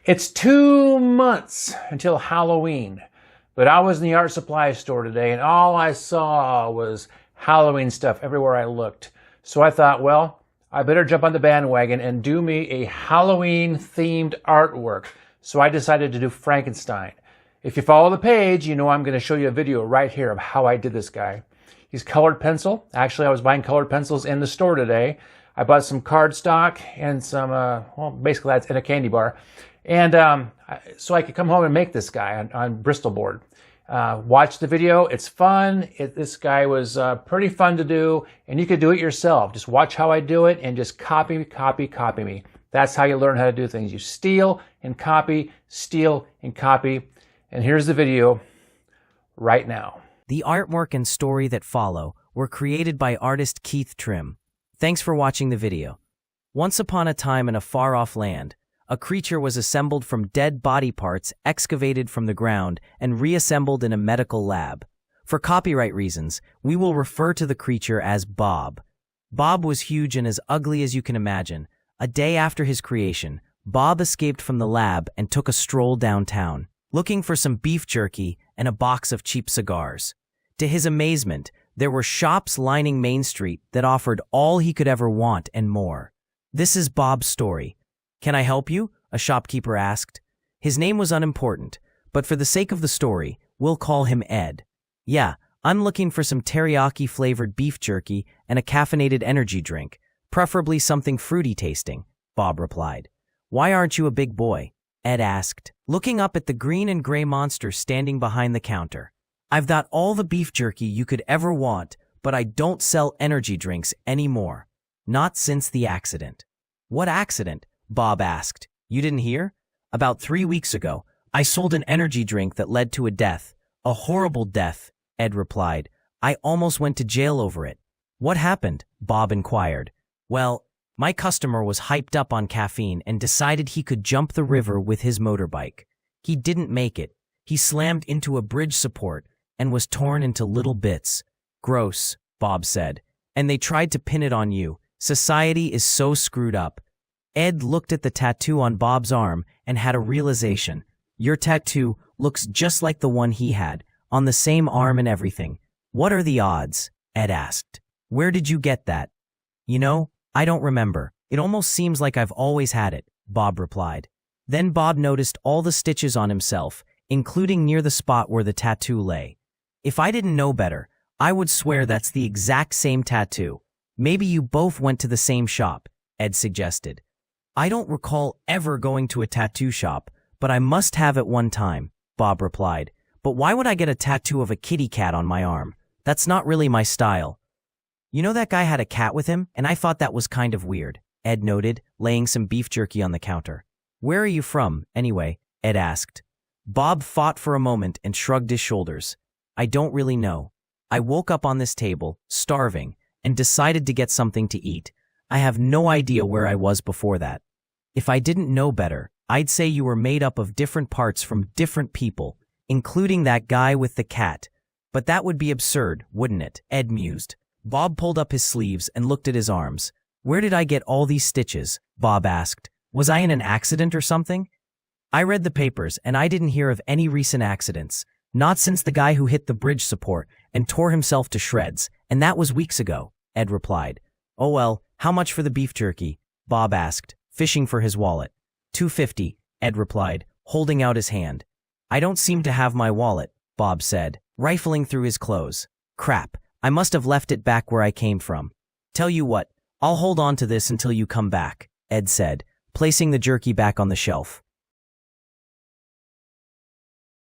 It's 2 months until Halloween, but I was in the art supply store today and all I saw was Halloween stuff everywhere I looked. So I thought, well, I better jump on the bandwagon and do me a Halloween themed artwork. So I decided to do Frankenstein. If you follow the page, you know I'm going to show you a video right here of how I did this guy. He's colored pencil. Actually, I was buying colored pencils in the store today. I bought some cardstock and some, well, basically that's in a candy bar. And so I could come home and make this guy on Bristol board. Watch the video. It's fun. This guy was pretty fun to do, and you could do it yourself. Just watch how I do it and just copy me. That's how you learn how to do things. You steal and copy, steal and copy. And here's the video right now. The artwork and story that follow were created by artist Keith Trim. Thanks for watching the video. Once upon a time in a far-off land, a creature was assembled from dead body parts excavated from the ground and reassembled in a medical lab. For copyright reasons, we will refer to the creature as Bob. Bob was huge and as ugly as you can imagine. A day after his creation, Bob escaped from the lab and took a stroll downtown, looking for some beef jerky and a box of cheap cigars. To his amazement, there were shops lining Main Street that offered all he could ever want and more. This is Bob's story. "Can I help you?" a shopkeeper asked. His name was unimportant, but for the sake of the story, we'll call him Ed. "Yeah, I'm looking for some teriyaki-flavored beef jerky and a caffeinated energy drink, preferably something fruity tasting," Bob replied. "Why aren't you a big boy?" Ed asked, looking up at the green and gray monster standing behind the counter. "I've got all the beef jerky you could ever want, but I don't sell energy drinks anymore. Not since the accident." "What accident?" Bob asked. "You didn't hear? About 3 weeks ago, I sold an energy drink that led to a death. A horrible death," Ed replied. "I almost went to jail over it." "What happened?" Bob inquired. "Well, my customer was hyped up on caffeine and decided he could jump the river with his motorbike. He didn't make it. He slammed into a bridge support and was torn into little bits." "Gross," Bob said. "And they tried to pin it on you. Society is so screwed up." Ed looked at the tattoo on Bob's arm and had a realization. "Your tattoo looks just like the one he had, on the same arm and everything." "What are the odds?" Ed asked. "Where did you get that?" "You know, I don't remember. It almost seems like I've always had it," Bob replied. Then Bob noticed all the stitches on himself, including near the spot where the tattoo lay. "If I didn't know better, I would swear that's the exact same tattoo. Maybe you both went to the same shop," Ed suggested. "I don't recall ever going to a tattoo shop, but I must have at one time," Bob replied. "But why would I get a tattoo of a kitty cat on my arm? That's not really my style." "You know that guy had a cat with him, and I thought that was kind of weird," Ed noted, laying some beef jerky on the counter. "Where are you from, anyway?" Ed asked. Bob thought for a moment and shrugged his shoulders. "I don't really know. I woke up on this table, starving, and decided to get something to eat. I have no idea where I was before that. If I didn't know better, I'd say you were made up of different parts from different people, including that guy with the cat. But that would be absurd, wouldn't it?" Ed mused. Bob pulled up his sleeves and looked at his arms. "Where did I get all these stitches?" Bob asked. "Was I in an accident or something?" "I read the papers, and I didn't hear of any recent accidents. Not since the guy who hit the bridge support and tore himself to shreds, and that was weeks ago," Ed replied. "Oh well, how much for the beef jerky?" Bob asked, fishing for his wallet. $2.50, Ed replied, holding out his hand. "I don't seem to have my wallet," Bob said, rifling through his clothes. "Crap, I must have left it back where I came from. Tell you what, I'll hold on to this until you come back," Ed said, placing the jerky back on the shelf.